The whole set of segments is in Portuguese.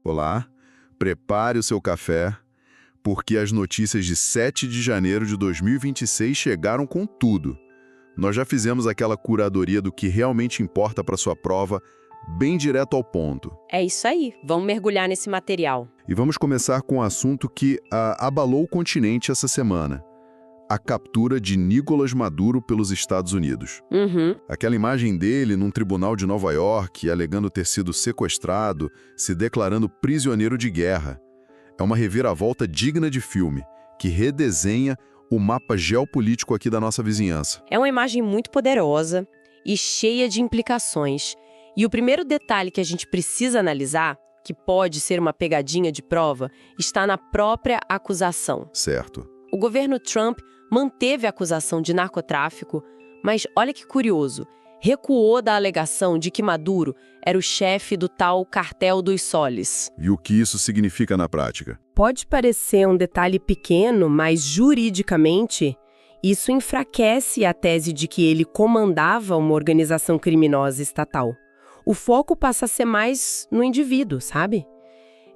Olá, prepare o seu café, porque as notícias de 7 de janeiro de 2026 chegaram com tudo. Nós já fizemos aquela curadoria do que realmente importa para sua prova, bem direto ao ponto. É isso aí, vamos mergulhar nesse material. E vamos começar com um assunto que abalou o continente essa semana. A captura de Nicolás Maduro pelos Estados Unidos. Aquela imagem dele num tribunal de Nova York, alegando ter sido sequestrado, se declarando prisioneiro de guerra. É uma reviravolta digna de filme, que redesenha o mapa geopolítico aqui da nossa vizinhança. É uma imagem muito poderosa e cheia de implicações. E o primeiro detalhe que a gente precisa analisar, que pode ser uma pegadinha de prova, está na própria acusação. Certo. O governo Trump manteve a acusação de narcotráfico, mas olha que curioso, recuou da alegação de que Maduro era o chefe do tal Cartel dos Soles. E o que isso significa na prática? Pode parecer um detalhe pequeno, mas juridicamente, isso enfraquece a tese de que ele comandava uma organização criminosa estatal. O foco passa a ser mais no indivíduo, sabe?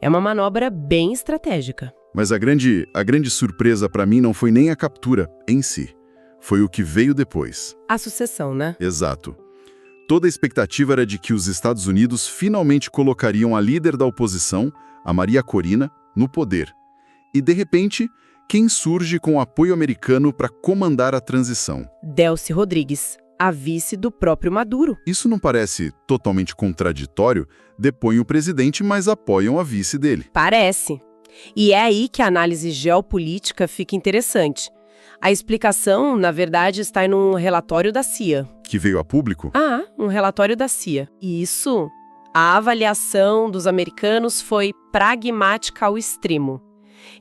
É uma manobra bem estratégica. Mas a grande surpresa para mim não foi nem a captura em si. Foi o que veio depois. A sucessão, né? Exato. Toda a expectativa era de que os Estados Unidos finalmente colocariam a líder da oposição, a Maria Corina, no poder. E, de repente, quem surge com apoio americano para comandar a transição? Delcy Rodrigues, a vice do próprio Maduro. Isso não parece totalmente contraditório? Depõem o presidente, mas apoiam a vice dele. Parece. E é aí que a análise geopolítica fica interessante. A explicação, na verdade, está em um relatório da CIA. Que veio a público? Um relatório da CIA. E isso, a avaliação dos americanos foi pragmática ao extremo.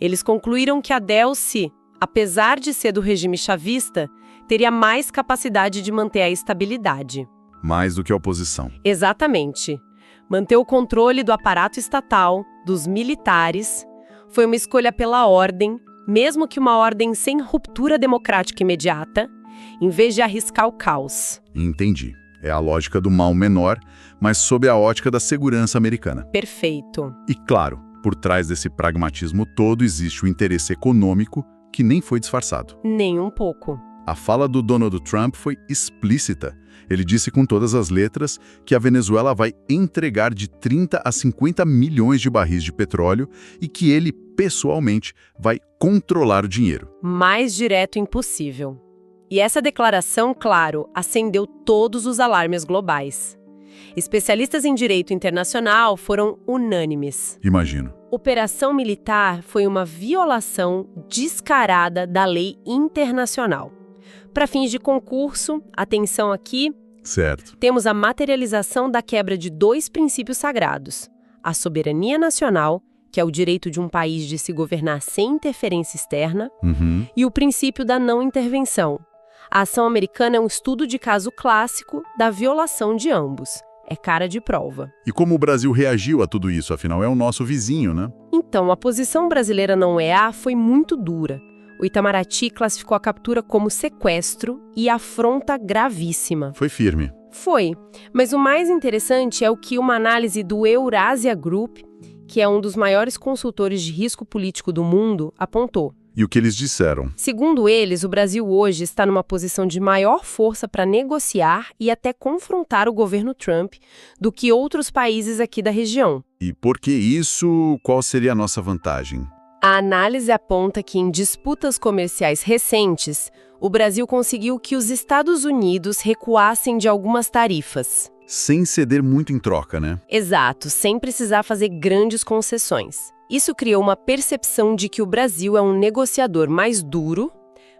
Eles concluíram que a Delcy, apesar de ser do regime chavista, teria mais capacidade de manter a estabilidade. Mais do que a oposição. Exatamente. Manter o controle do aparato estatal, dos militares, foi uma escolha pela ordem, mesmo que uma ordem sem ruptura democrática imediata, em vez de arriscar o caos. Entendi. É a lógica do mal menor, mas sob a ótica da segurança americana. Perfeito. E claro, por trás desse pragmatismo todo existe o interesse econômico que nem foi disfarçado. Nem um pouco. A fala do Donald Trump foi explícita. Ele disse com todas as letras que a Venezuela vai entregar de 30 a 50 milhões de barris de petróleo e que ele, pessoalmente, vai controlar o dinheiro. Mais direto impossível. E essa declaração, claro, acendeu todos os alarmes globais. Especialistas em direito internacional foram unânimes. Imagino. Operação militar foi uma violação descarada da lei internacional. Para fins de concurso, atenção aqui, certo. Temos a materialização da quebra de dois princípios sagrados. A soberania nacional, que é o direito de um país de se governar sem interferência externa, e o princípio da não intervenção. A ação americana é um estudo de caso clássico da violação de ambos. É cara de prova. E como o Brasil reagiu a tudo isso? Afinal, é o nosso vizinho, né? Então, a posição brasileira na OEA foi muito dura. O Itamaraty classificou a captura como sequestro e afronta gravíssima. Foi firme. Foi, mas o mais interessante é o que uma análise do Eurasia Group, que é um dos maiores consultores de risco político do mundo, apontou. E o que eles disseram? Segundo eles, o Brasil hoje está numa posição de maior força para negociar e até confrontar o governo Trump do que outros países aqui da região. E por que isso? Qual seria a nossa vantagem? A análise aponta que em disputas comerciais recentes, o Brasil conseguiu que os Estados Unidos recuassem de algumas tarifas. Sem ceder muito em troca, né? Exato, sem precisar fazer grandes concessões. Isso criou uma percepção de que o Brasil é um negociador mais duro,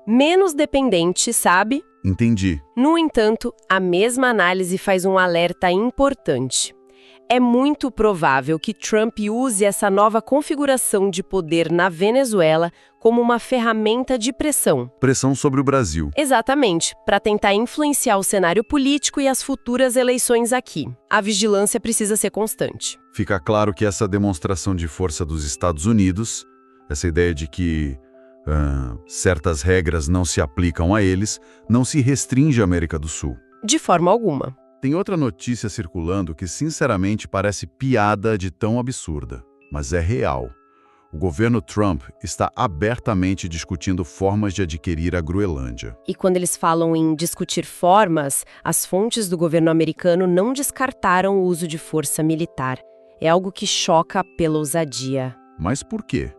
menos dependente, sabe? Entendi. No entanto, a mesma análise faz um alerta importante. É muito provável que Trump use essa nova configuração de poder na Venezuela como uma ferramenta de pressão. Pressão sobre o Brasil. Exatamente, para tentar influenciar o cenário político e as futuras eleições aqui. A vigilância precisa ser constante. Fica claro que essa demonstração de força dos Estados Unidos, essa ideia de que certas regras não se aplicam a eles, não se restringe à América do Sul. De forma alguma. Tem outra notícia circulando que, sinceramente, parece piada de tão absurda. mas é real. O governo Trump está abertamente discutindo formas de adquirir a Groenlândia. E quando eles falam em discutir formas, as fontes do governo americano não descartaram o uso de força militar. É algo que choca pela ousadia. Mas por quê?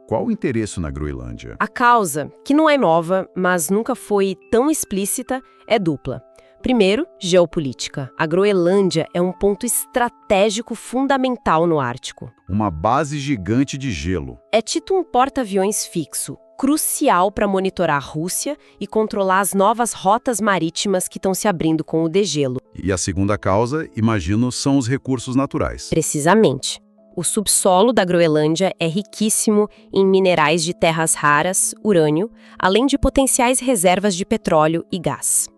Qual o interesse na Groenlândia? A causa, que não é nova, mas nunca foi tão explícita, é dupla. Primeiro, geopolítica. A Groenlândia é um ponto estratégico fundamental no Ártico. Uma base gigante de gelo. É tido um porta-aviões fixo, crucial para monitorar a Rússia e controlar as novas rotas marítimas que estão se abrindo com o degelo. E a segunda causa, imagino, são os recursos naturais. Precisamente. O subsolo da Groenlândia é riquíssimo em minerais de terras raras, urânio, além de potenciais reservas de petróleo e gás.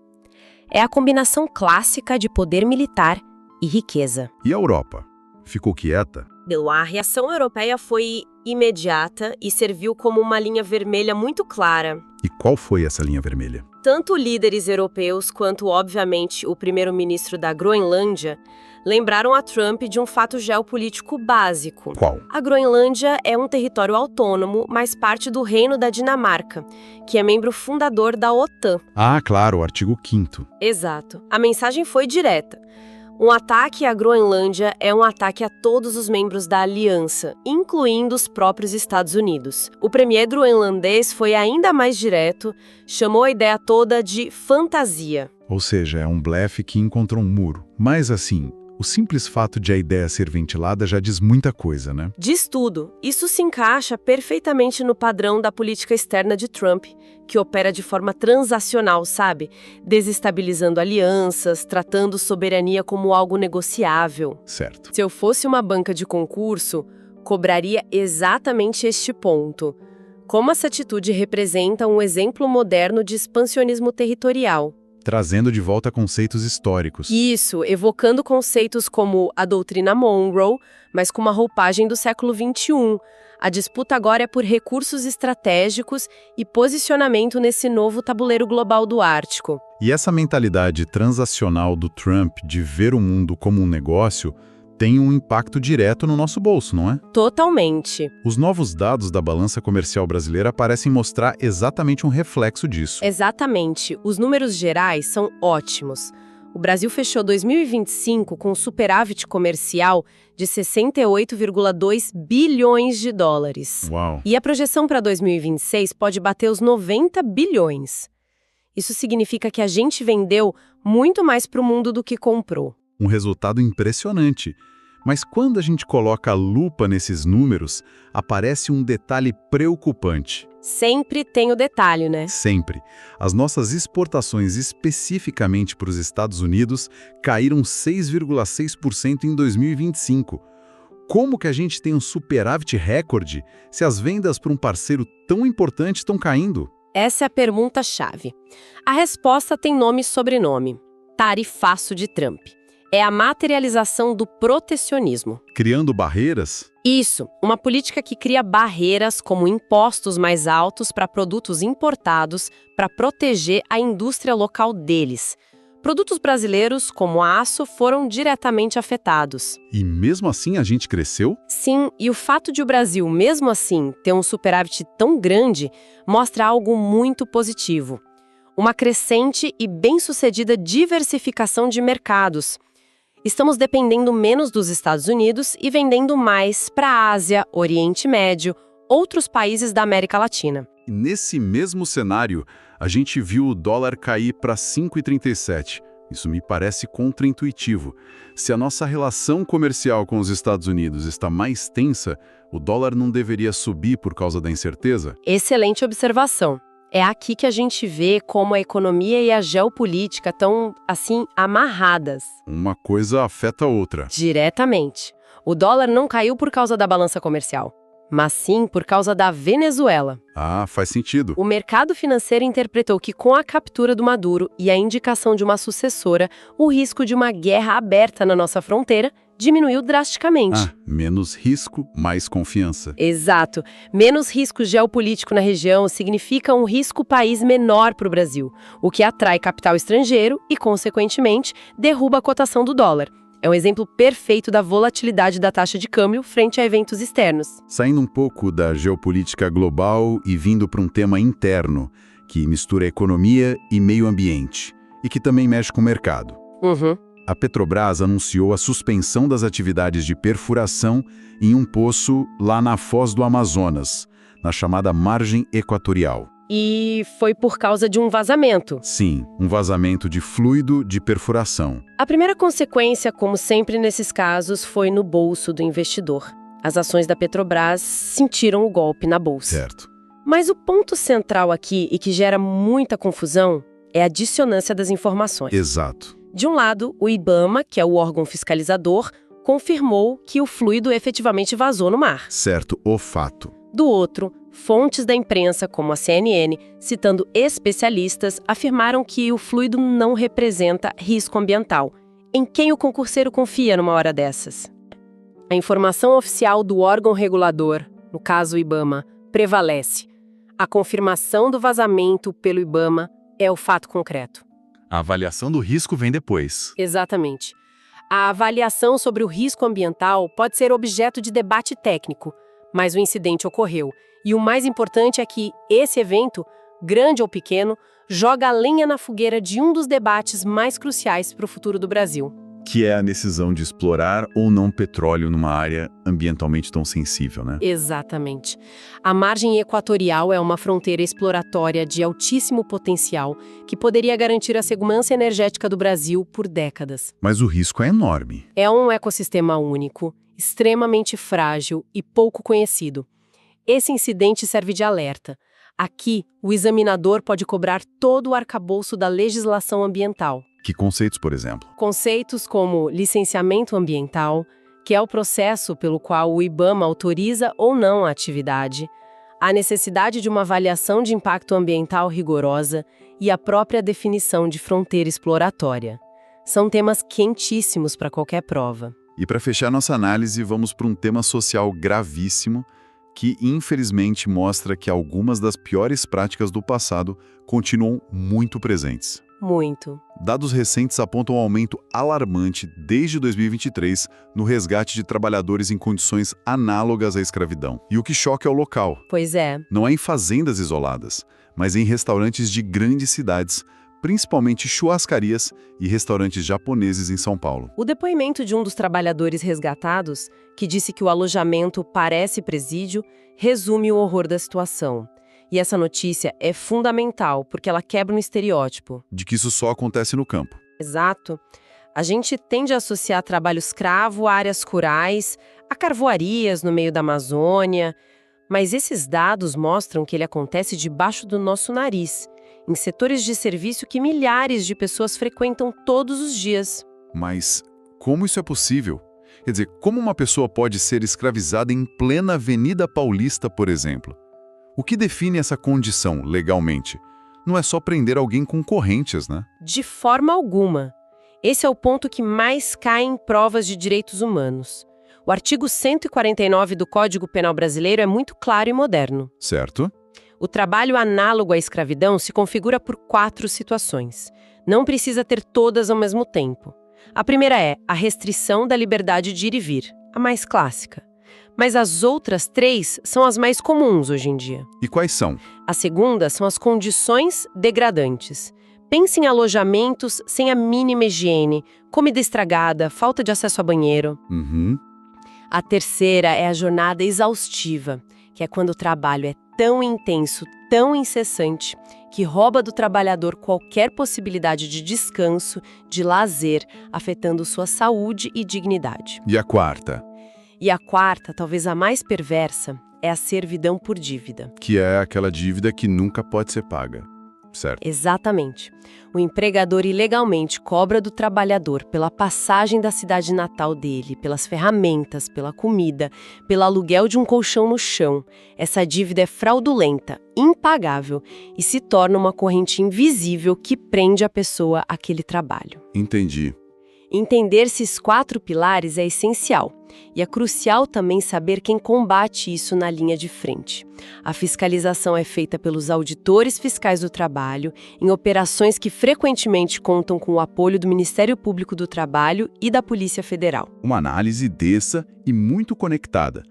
É a combinação clássica de poder militar e riqueza. E a Europa? Ficou quieta? A reação europeia foi imediata e serviu como uma linha vermelha muito clara. E qual foi essa linha vermelha? Tanto líderes europeus quanto, obviamente, o primeiro-ministro da Groenlândia lembraram a Trump de um fato geopolítico básico. Qual? A Groenlândia é um território autônomo, mas parte do Reino da Dinamarca, que é membro fundador da OTAN. Ah, claro, o artigo 5º. Exato. A mensagem foi direta. Um ataque à Groenlândia é um ataque a todos os membros da aliança, incluindo os próprios Estados Unidos. O premier groenlandês foi ainda mais direto, chamou a ideia toda de fantasia. Ou seja, é um blefe que encontrou um muro. Mas assim, o simples fato de a ideia ser ventilada já diz muita coisa, né? Diz tudo. Isso se encaixa perfeitamente no padrão da política externa de Trump, que opera de forma transacional, sabe? Desestabilizando alianças, tratando soberania como algo negociável. Certo. Se eu fosse uma banca de concurso, cobraria exatamente este ponto. Como essa atitude representa um exemplo moderno de expansionismo territorial. Trazendo de volta conceitos históricos. Isso, evocando conceitos como a doutrina Monroe, mas com uma roupagem do século XXI. A disputa agora é por recursos estratégicos e posicionamento nesse novo tabuleiro global do Ártico. E essa mentalidade transacional do Trump de ver o mundo como um negócio tem um impacto direto no nosso bolso, não é? Totalmente. Os novos dados da balança comercial brasileira parecem mostrar exatamente um reflexo disso. Exatamente. Os números gerais são ótimos. O Brasil fechou 2025 com um superávit comercial de 68,2 bilhões de dólares. Uau! E a projeção para 2026 pode bater os 90 bilhões. Isso significa que a gente vendeu muito mais para o mundo do que comprou. Um resultado impressionante. Mas quando a gente coloca a lupa nesses números, aparece um detalhe preocupante. Sempre tem o detalhe, né? Sempre. As nossas exportações especificamente para os Estados Unidos caíram 6,6% em 2025. Como que a gente tem um superávit recorde se as vendas para um parceiro tão importante estão caindo? Essa é a pergunta-chave. A resposta tem nome e sobrenome. Tarifaço de Trump. É a materialização do protecionismo. Criando barreiras? Isso, uma política que cria barreiras como impostos mais altos para produtos importados para proteger a indústria local deles. Produtos brasileiros, como aço, foram diretamente afetados. E mesmo assim a gente cresceu? Sim, e o fato de o Brasil, mesmo assim, ter um superávit tão grande, mostra algo muito positivo. Uma crescente e bem-sucedida diversificação de mercados. Estamos dependendo menos dos Estados Unidos e vendendo mais para a Ásia, Oriente Médio, outros países da América Latina. E nesse mesmo cenário, a gente viu o dólar cair para 5,37. Isso me parece contraintuitivo. Se a nossa relação comercial com os Estados Unidos está mais tensa, o dólar não deveria subir por causa da incerteza? Excelente observação. É aqui que a gente vê como a economia e a geopolítica estão, assim, amarradas. Uma coisa afeta a outra. Diretamente. O dólar não caiu por causa da balança comercial, mas sim por causa da Venezuela. Ah, faz sentido. O mercado financeiro interpretou que com a captura do Maduro e a indicação de uma sucessora, o risco de uma guerra aberta na nossa fronteira diminuiu drasticamente. Ah, menos risco, mais confiança. Exato. Menos risco geopolítico na região significa um risco país menor para o Brasil, o que atrai capital estrangeiro e, consequentemente, derruba a cotação do dólar. É um exemplo perfeito da volatilidade da taxa de câmbio frente a eventos externos. Saindo um pouco da geopolítica global e vindo para um tema interno, que mistura economia e meio ambiente, e que também mexe com o mercado. A Petrobras anunciou a suspensão das atividades de perfuração em um poço lá na Foz do Amazonas, na chamada margem equatorial. E foi por causa de um vazamento. Sim, um vazamento de fluido de perfuração. A primeira consequência, como sempre nesses casos, foi no bolso do investidor. As ações da Petrobras sentiram o golpe na bolsa. Certo. Mas o ponto central aqui, e que gera muita confusão, é a dissonância das informações. Exato. De um lado, o IBAMA, que é o órgão fiscalizador, confirmou que o fluido efetivamente vazou no mar. Certo, o fato. Do outro, fontes da imprensa, como a CNN, citando especialistas, afirmaram que o fluido não representa risco ambiental. Em quem o concurseiro confia numa hora dessas? A informação oficial do órgão regulador, no caso o IBAMA, prevalece. A confirmação do vazamento pelo IBAMA é o fato concreto. A avaliação do risco vem depois. Exatamente. A avaliação sobre o risco ambiental pode ser objeto de debate técnico, mas o incidente ocorreu. E o mais importante é que esse evento, grande ou pequeno, joga a lenha na fogueira de um dos debates mais cruciais para o futuro do Brasil. Que é a decisão de explorar ou não petróleo numa área ambientalmente tão sensível, né? Exatamente. A margem equatorial é uma fronteira exploratória de altíssimo potencial que poderia garantir a segurança energética do Brasil por décadas. Mas o risco é enorme. É um ecossistema único, extremamente frágil e pouco conhecido. Esse incidente serve de alerta. Aqui, o examinador pode cobrar todo o arcabouço da legislação ambiental. Que conceitos, por exemplo? Conceitos como licenciamento ambiental, que é o processo pelo qual o IBAMA autoriza ou não a atividade, a necessidade de uma avaliação de impacto ambiental rigorosa e a própria definição de fronteira exploratória. São temas quentíssimos para qualquer prova. E para fechar nossa análise, vamos para um tema social gravíssimo que, infelizmente, mostra que algumas das piores práticas do passado continuam muito presentes. Muito. Dados recentes apontam um aumento alarmante desde 2023 no resgate de trabalhadores em condições análogas à escravidão. E o que choca é o local. Pois é. Não é em fazendas isoladas, mas em restaurantes de grandes cidades, principalmente churrascarias e restaurantes japoneses em São Paulo. O depoimento de um dos trabalhadores resgatados, que disse que o alojamento parece presídio, resume o horror da situação. E essa notícia é fundamental, porque ela quebra um estereótipo. De que isso só acontece no campo. Exato. A gente tende a associar trabalho escravo a áreas rurais, a carvoarias no meio da Amazônia, mas esses dados mostram que ele acontece debaixo do nosso nariz, em setores de serviço que milhares de pessoas frequentam todos os dias. Mas como isso é possível? Quer dizer, como uma pessoa pode ser escravizada em plena Avenida Paulista, por exemplo? O que define essa condição, legalmente? Não é só prender alguém com correntes, né? De forma alguma. Esse é o ponto que mais cai em provas de direitos humanos. O artigo 149 do Código Penal Brasileiro é muito claro e moderno. Certo. O trabalho análogo à escravidão se configura por 4 situações. Não precisa ter todas ao mesmo tempo. A primeira é a restrição da liberdade de ir e vir, a mais clássica. Mas as outras 3 são as mais comuns hoje em dia. E quais são? A segunda são as condições degradantes. Pense em alojamentos sem a mínima higiene, comida estragada, falta de acesso a banheiro. A terceira é a jornada exaustiva, que é quando o trabalho é tão intenso, tão incessante, que rouba do trabalhador qualquer possibilidade de descanso, de lazer, afetando sua saúde e dignidade. E a quarta? E a quarta, talvez a mais perversa, é a servidão por dívida. Que é aquela dívida que nunca pode ser paga, certo? Exatamente. O empregador ilegalmente cobra do trabalhador pela passagem da cidade natal dele, pelas ferramentas, pela comida, pelo aluguel de um colchão no chão. Essa dívida é fraudulenta, impagável e se torna uma corrente invisível que prende a pessoa àquele trabalho. Entendi. Entender esses 4 pilares é essencial. E é crucial também saber quem combate isso na linha de frente. A fiscalização é feita pelos auditores fiscais do trabalho, em operações que frequentemente contam com o apoio do Ministério Público do Trabalho e da Polícia Federal. Uma análise densa e muito conectada.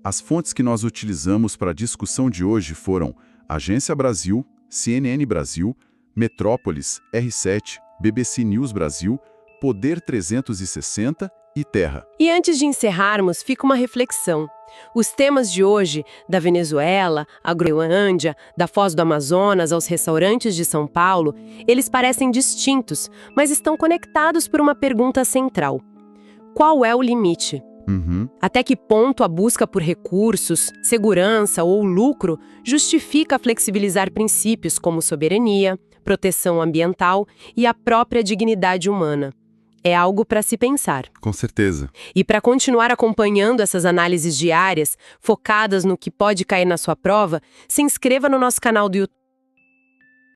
As fontes que nós utilizamos para a discussão de hoje foram Agência Brasil, CNN Brasil, Metrópolis, R7, BBC News Brasil, Poder 360 e Terra. E antes de encerrarmos, fica uma reflexão. Os temas de hoje, da Venezuela, à Groenlândia, da Foz do Amazonas aos restaurantes de São Paulo, eles parecem distintos, mas estão conectados por uma pergunta central. Qual é o limite? Até que ponto a busca por recursos, segurança ou lucro justifica flexibilizar princípios como soberania, proteção ambiental e a própria dignidade humana? É algo para se pensar. Com certeza. E para continuar acompanhando essas análises diárias, focadas no que pode cair na sua prova, se inscreva no nosso canal do YouTube.